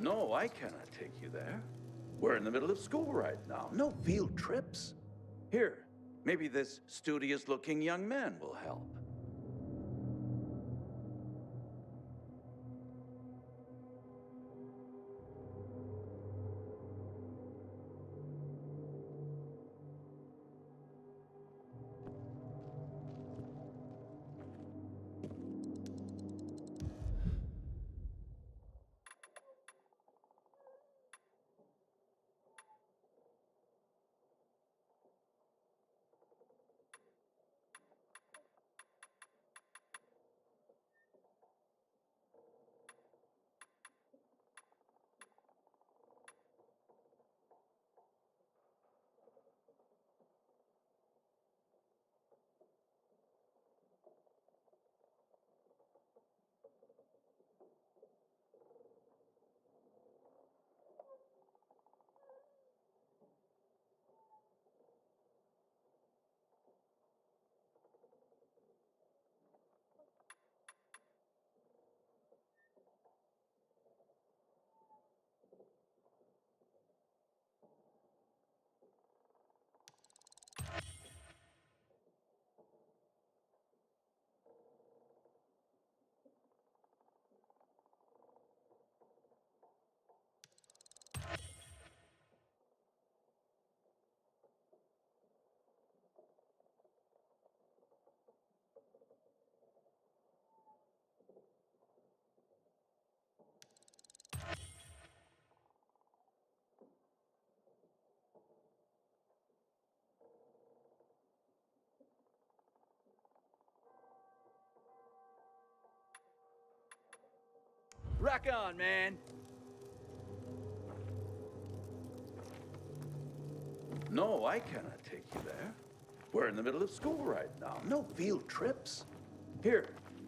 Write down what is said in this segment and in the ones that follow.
No, I cannot take you there. We're in the middle of school right now. No field trips. Here, maybe this studious-looking young man will help. Rock on, man. No, I cannot take you there. We're in the middle of school right now. No field trips. Here,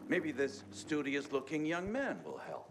maybe this studious-looking young man will help.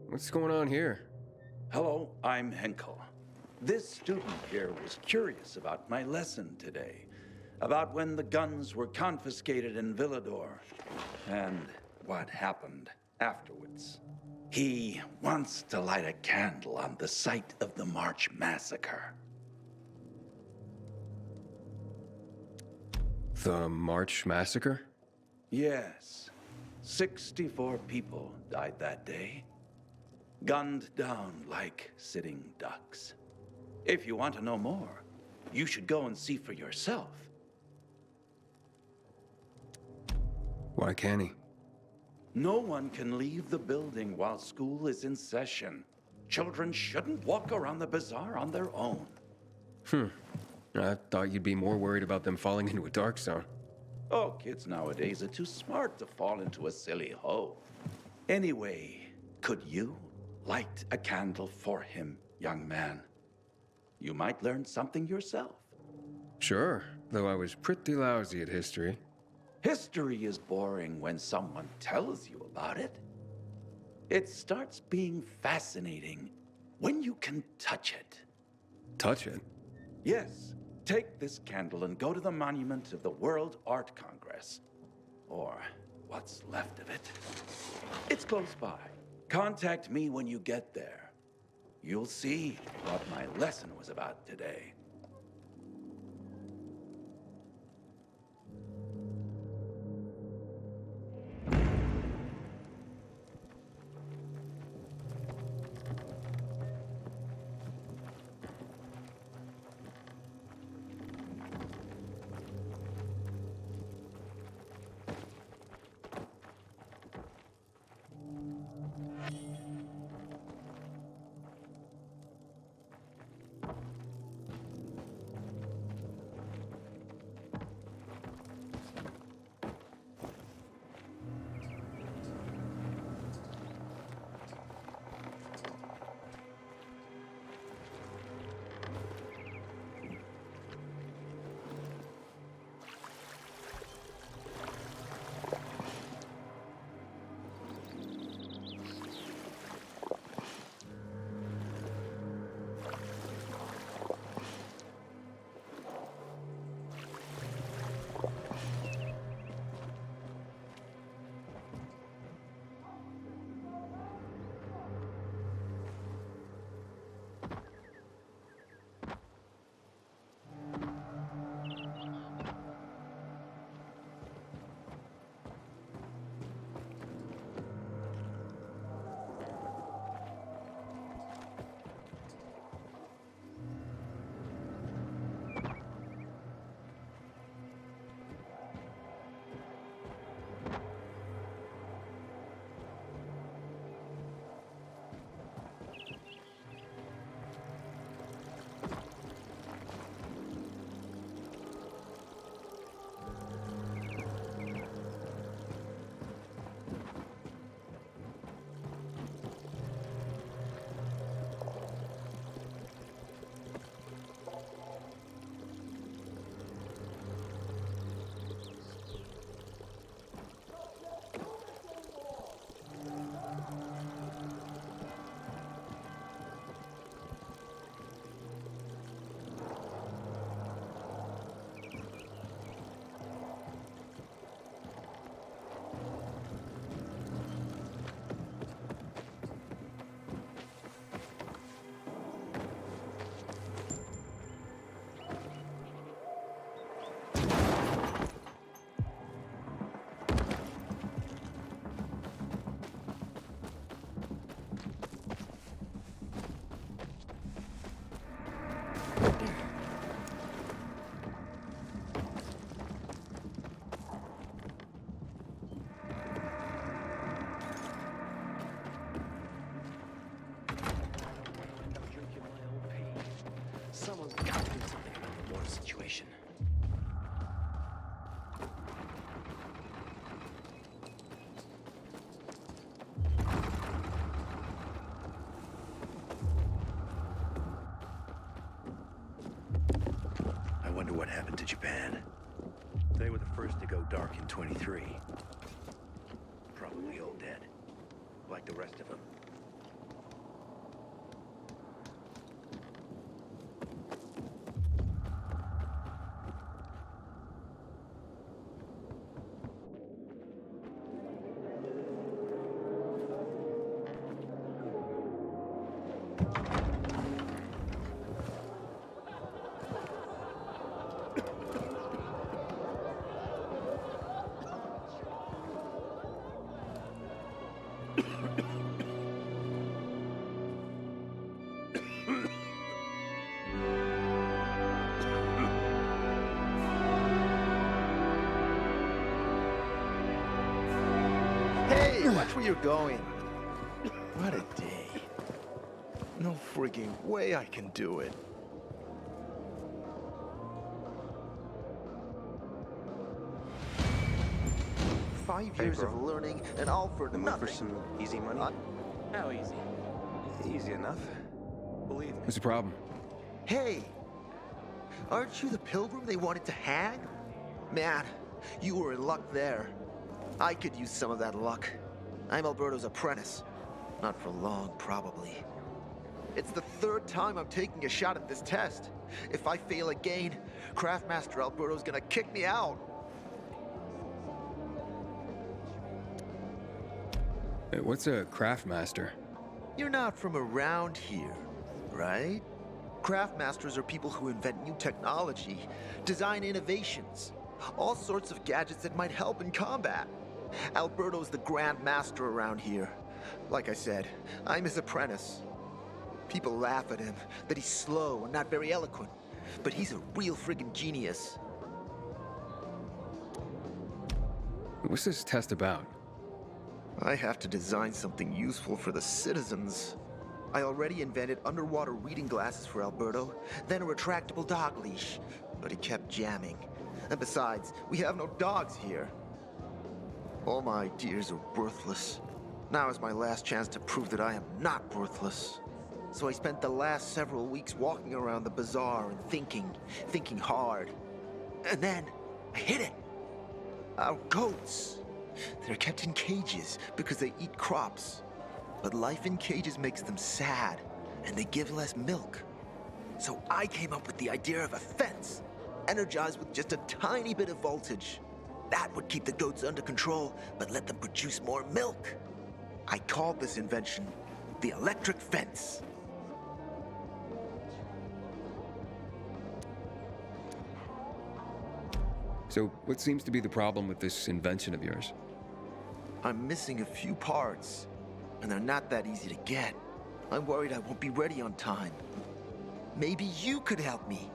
What's going on here? Hello, I'm Henkel. This student here was curious about my lesson today, about when the guns were confiscated in Villador, and what happened afterwards. He wants to light a candle on the site of the March Massacre. The March Massacre? Yes, 64 people died that day. Gunned down like sitting ducks. If you want to know more, you should go and see for yourself. Why can't he? No one can leave the building while school is in session. Children shouldn't walk around the bazaar on their own. I thought you'd be more worried about them falling into a dark zone. Oh, kids nowadays are too smart to fall into a silly hole. Anyway, could you light a candle for him, young man? You might learn something yourself. Sure, though I was pretty lousy at history. History is boring when someone tells you about it. It starts being fascinating when you can touch it. Touch it? Yes, take this candle and go to the monument of the World Art Congress. Or what's left of it. It's close by. Contact me when you get there. You'll see what my lesson was about today. Do something about the water situation. I wonder what happened to Japan. They were the first to go dark in 23. Probably all dead, like the rest of them. Hey, watch where you're going. What a day. No frigging way I can do it. Five years of learning and all for nothing. For some easy money? How easy? Easy enough. Believe me. What's the problem? Hey, aren't you the pilgrim they wanted to hang? Man, you were in luck there. I could use some of that luck. I'm Alberto's apprentice. Not for long, probably. It's the third time I'm taking a shot at this test. If I fail again, Craftmaster Alberto's gonna kick me out. Hey, what's a craft master? You're not from around here, right? Craftmasters are people who invent new technology, design innovations, all sorts of gadgets that might help in combat. Alberto's the Grand Master around here. Like I said, I'm his apprentice. People laugh at him, that he's slow and not very eloquent, but he's a real friggin' genius. What's this test about? I have to design something useful for the citizens. I already invented underwater reading glasses for Alberto, then a retractable dog leash, but he kept jamming. And besides, we have no dogs here. All my ideas are worthless. Now is my last chance to prove that I am not worthless. So I spent the last several weeks walking around the bazaar and thinking hard. And then, I hit it. Our goats. They're kept in cages because they eat crops. But life in cages makes them sad, and they give less milk. So I came up with the idea of a fence, energized with just a tiny bit of voltage. That would keep the goats under control, but let them produce more milk. I called this invention the electric fence. So, what seems to be the problem with this invention of yours? I'm missing a few parts, and they're not that easy to get. I'm worried I won't be ready on time. Maybe you could help me.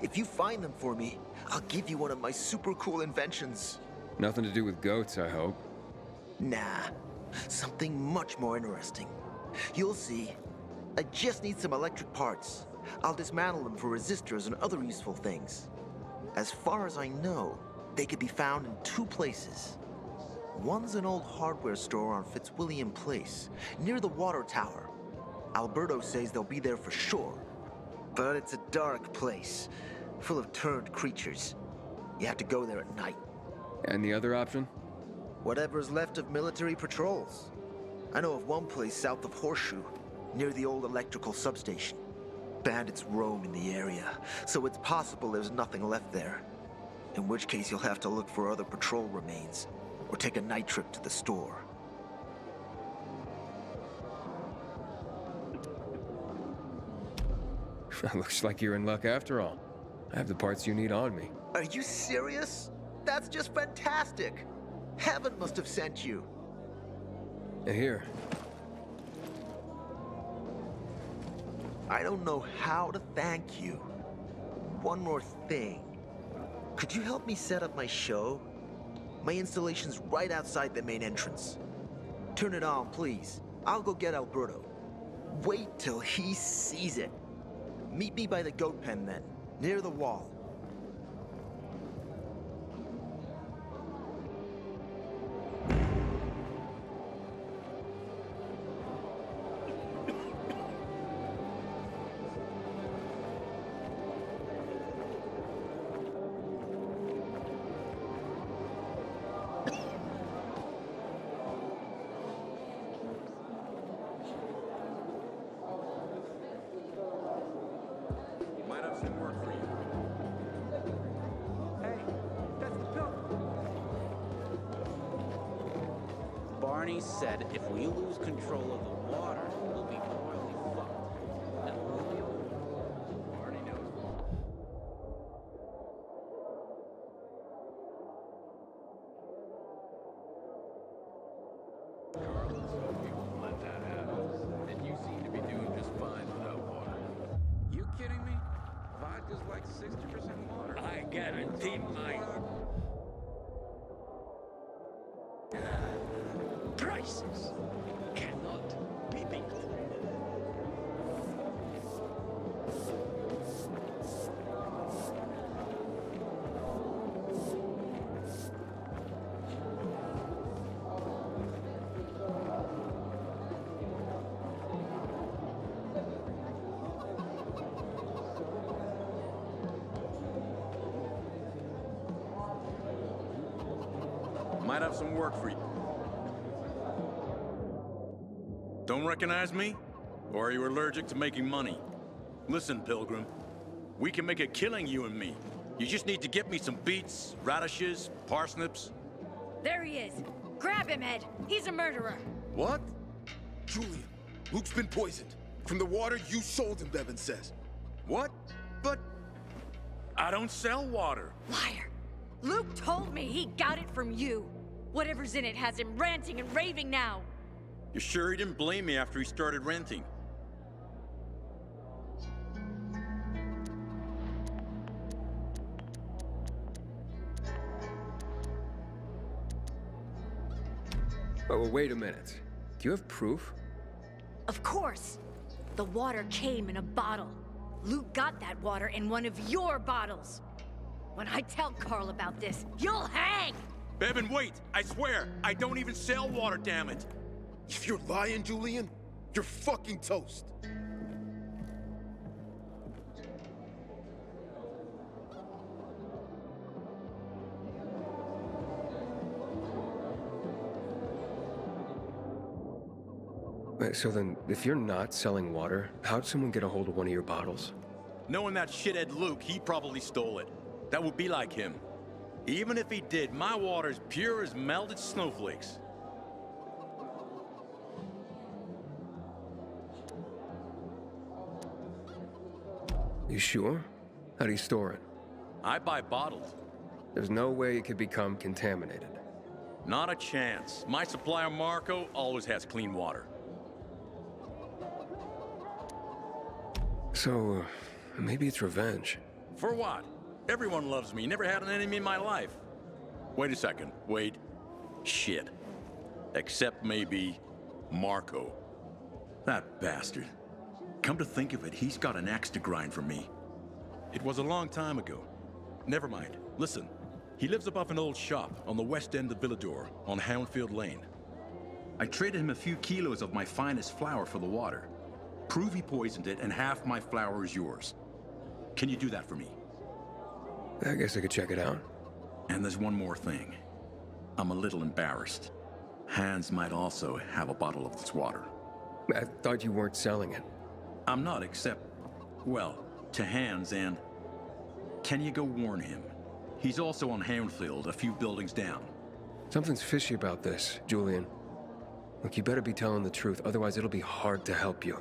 If you find them for me, I'll give you one of my super cool inventions. Nothing to do with goats, I hope. Nah, something much more interesting. You'll see. I just need some electric parts. I'll dismantle them for resistors and other useful things. As far as I know, they could be found in two places. One's an old hardware store on Fitzwilliam Place, near the water tower. Alberto says they'll be there for sure. But it's a dark place, full of turned creatures. You have to go there at night. And the other option? Whatever's left of military patrols. I know of one place south of Horseshoe, near the old electrical substation. Bandits roam in the area, so it's possible there's nothing left there. In which case you'll have to look for other patrol remains, or take a night trip to the store. Looks like you're in luck after all. I have the parts you need on me. Are you serious? That's just fantastic! Heaven must have sent you. Here. I don't know how to thank you. One more thing. Could you help me set up my show? My installation's right outside the main entrance. Turn it on, please. I'll go get Alberto. Wait till he sees it. Meet me by the goat pen then. near the wall. Might have some work for you. Hey, that's the pill. Barney said if we lose control of the water, we'll be royally fucked. And we'll be over. Barney knows. Let that happen. And you seem to be doing just fine without water. You kidding me? Vodka's like 60% water. I guarantee my prices cannot be beat. Might have some work for you. Don't recognize me? Or are you allergic to making money? Listen, Pilgrim. We can make a killing, you and me. You just need to get me some beets, radishes, parsnips. There he is. Grab him, Ed. He's a murderer. What? Julian, Luke's been poisoned. From the water you sold him, Bevan says. What? But I don't sell water. Liar. Luke told me he got it from you. Whatever's in it has him ranting and raving now. You sure he didn't blame me after he started renting? Oh, wait a minute. Do you have proof? Of course. The water came in a bottle. Luke got that water in one of your bottles. When I tell Carl about this, you'll hang! Bevan, wait! I swear, I don't even sell water, damn it! If you're lying, Julian, you're fucking toast. Wait, so then, if you're not selling water, how'd someone get a hold of one of your bottles? Knowing that shithead Luke, he probably stole it. That would be like him. Even if he did, my water's pure as melted snowflakes. You sure? How do you store it? I buy bottled. There's no way it could become contaminated. Not a chance. My supplier, Marco, always has clean water. So, maybe it's revenge. For what? Everyone loves me. Never had an enemy in my life. Wait a second. Wait. Shit. Except maybe Marco. That bastard. Come to think of it, he's got an axe to grind for me. It was a long time ago. Never mind. Listen. He lives above an old shop on the west end of Villador on Houndfield Lane. I traded him a few kilos of my finest flour for the water. Prove he poisoned it and half my flour is yours. Can you do that for me? I guess I could check it out. And there's one more thing. I'm a little embarrassed. Hans might also have a bottle of this water. I thought you weren't selling it. I'm not, except, well, to Hans and... Can you go warn him? He's also on Houndfield, a few buildings down. Something's fishy about this, Julian. Look, you better be telling the truth, otherwise it'll be hard to help you.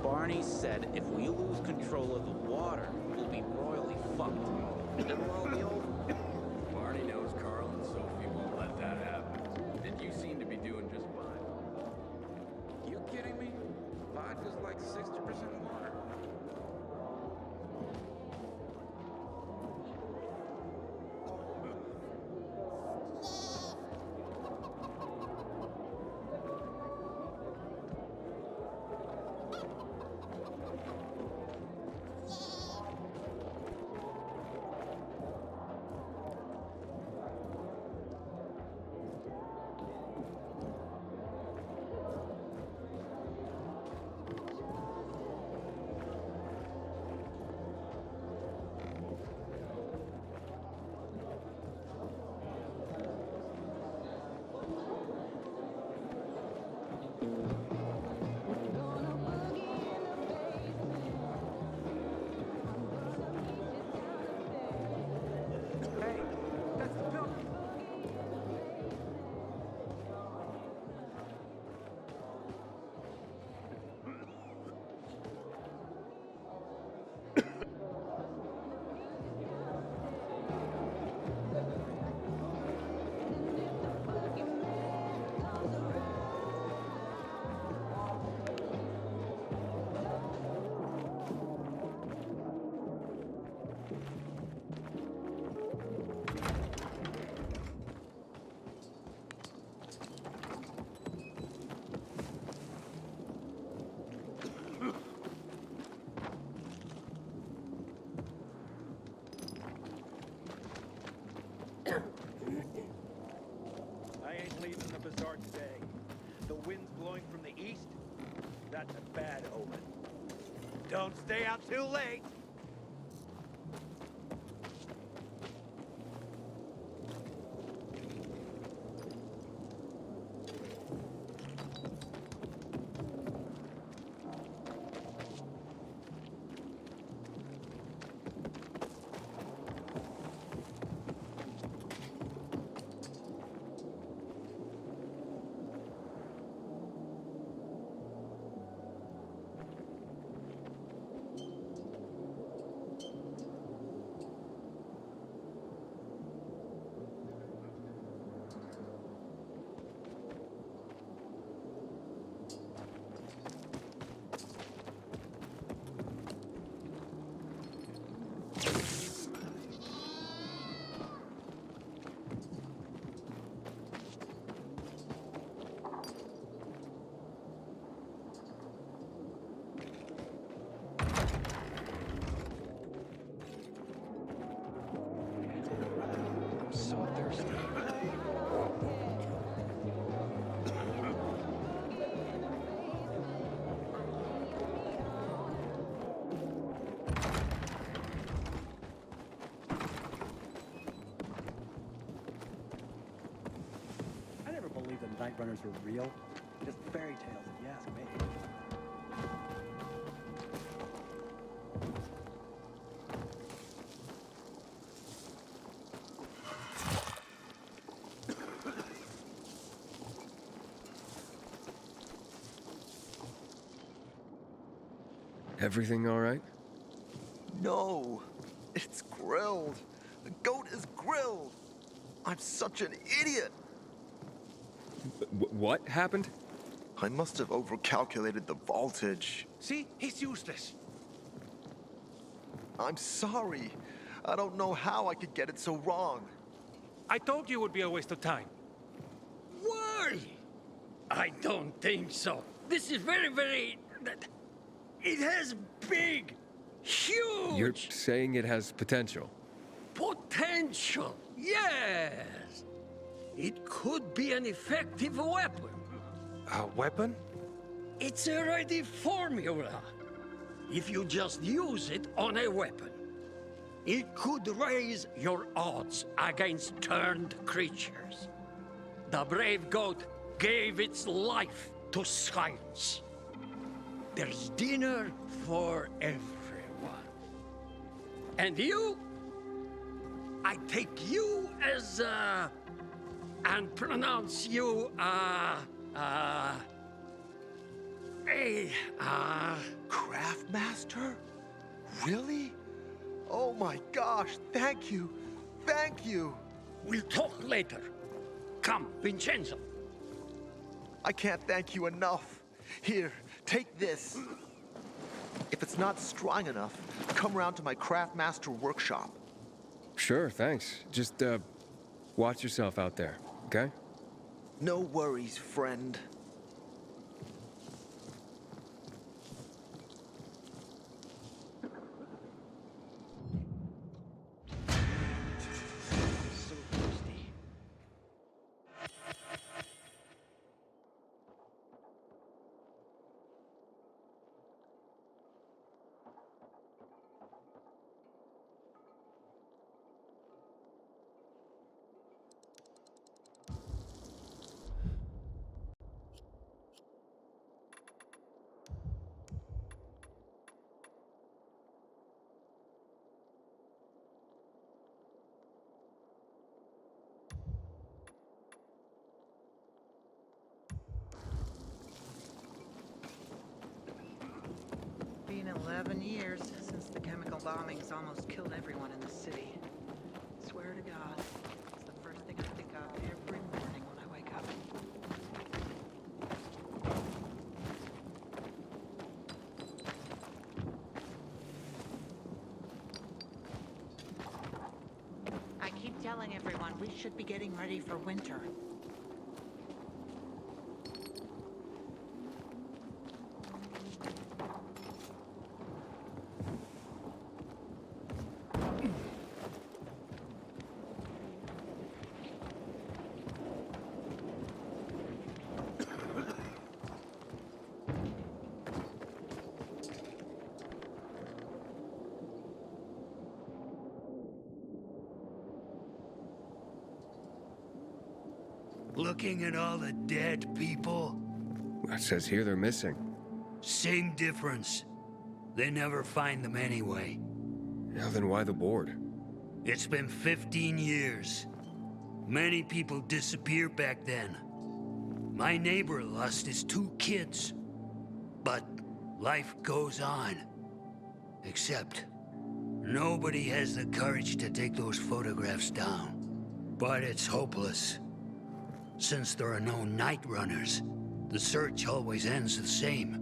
Barney said if we lose control of the water, we'll be royally fucked. And we'll be over. Barney knows Carl and Sophie won't let that happen. And you seem to be doing just fine. You kidding me? Vodka's like 60% water. wind's blowing from the east? That's a bad omen. Don't stay out too late! So thirsty. I never believed the Night Runners were real. Just fairy tales, if you ask me. Everything all right? No, it's grilled. The goat is grilled. I'm such an idiot. What happened? I must have overcalculated the voltage. See? He's useless. I'm sorry. I don't know how I could get it so wrong. I told you it would be a waste of time. Why? I don't think so. This is very... It has big, huge... You're saying it has potential. Potential, yes. It could be an effective weapon. A weapon? It's a ready formula. If you just use it on a weapon, it could raise your odds against turned creatures. The brave goat gave its life to science. There's dinner for everyone. And you? I take you as, and pronounce you, Craftmaster? Really? Oh my gosh, thank you. Thank you. We'll talk later. Come, Vincenzo. I can't thank you enough. Here, take this. If it's not strong enough, come round to my Craftmaster workshop. Sure, thanks. Just, watch yourself out there, okay? No worries, friend. So thirsty. Been 11 years since the chemical bombings almost killed everyone in the city. Swear to God, it's the first thing I think of every morning when I wake up. I keep telling everyone we should be getting ready for winter. Looking at all the dead people? It says here they're missing. Same difference. They never find them anyway. Now then why the board? It's been 15 years. Many people disappeared back then. My neighbor lost his 2 kids. But life goes on. Except, nobody has the courage to take those photographs down. But it's hopeless. Since there are no night runners, the search always ends the same.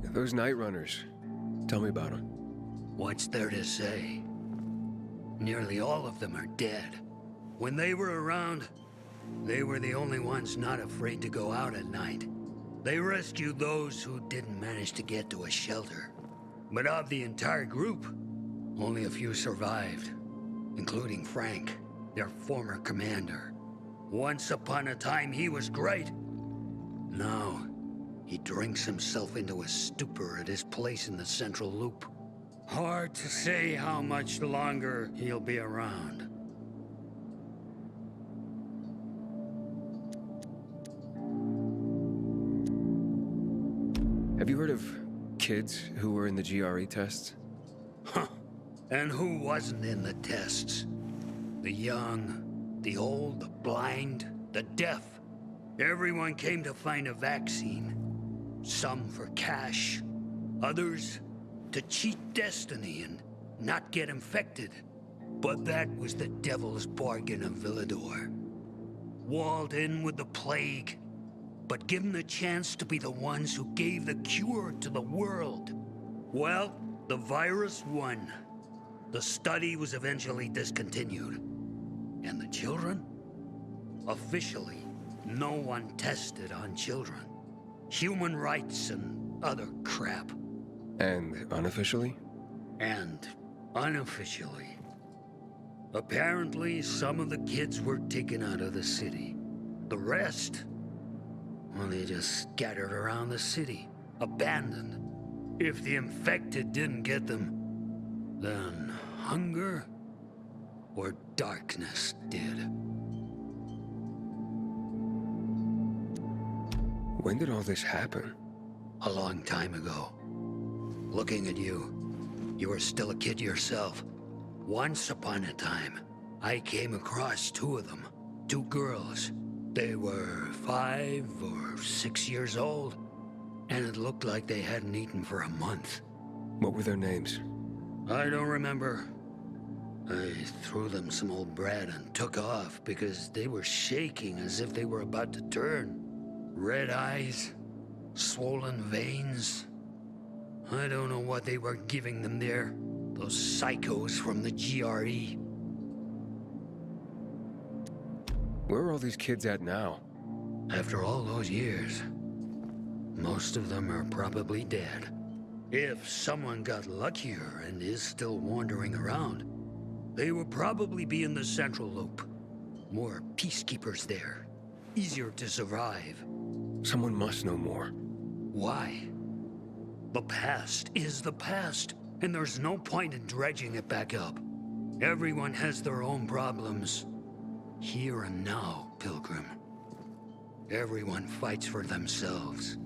Those night runners. Tell me about them. What's there to say? Nearly all of them are dead. When they were around, they were the only ones not afraid to go out at night. They rescued those who didn't manage to get to a shelter. But of the entire group, only a few survived, including Frank, their former commander. Once upon a time, he was great. Now, he drinks himself into a stupor at his place in the Central Loop. Hard to say how much longer he'll be around. Have you heard of kids who were in the GRE tests? Huh. And who wasn't in the tests? The young, the old, the blind, the deaf. Everyone came to find a vaccine. Some for cash, others to cheat destiny and not get infected. But that was the devil's bargain of Villador. Walled in with the plague, but given the chance to be the ones who gave the cure to the world. Well, the virus won. The study was eventually discontinued. And the children? Officially, no one tested on children. Human rights and other crap. And unofficially? And unofficially. Apparently, some of the kids were taken out of the city. The rest, well, they just scattered around the city, abandoned. If the infected didn't get them, then hunger or darkness did. When did all this happen? A long time ago. Looking at you, you were still a kid yourself. Once upon a time, I came across 2 of them. 2 girls. They were 5 or 6 years old, and it looked like they hadn't eaten for a month. What were their names? I don't remember. I threw them some old bread and took off because they were shaking as if they were about to turn. Red eyes, swollen veins. I don't know what they were giving them there. Those psychos from the GRE. Where are all these kids at now? After all those years, most of them are probably dead. If someone got luckier and is still wandering around, they will probably be in the Central Loop. More peacekeepers there. Easier to survive. Someone must know more. Why? The past is the past, and there's no point in dredging it back up. Everyone has their own problems. Here and now, Pilgrim. Everyone fights for themselves.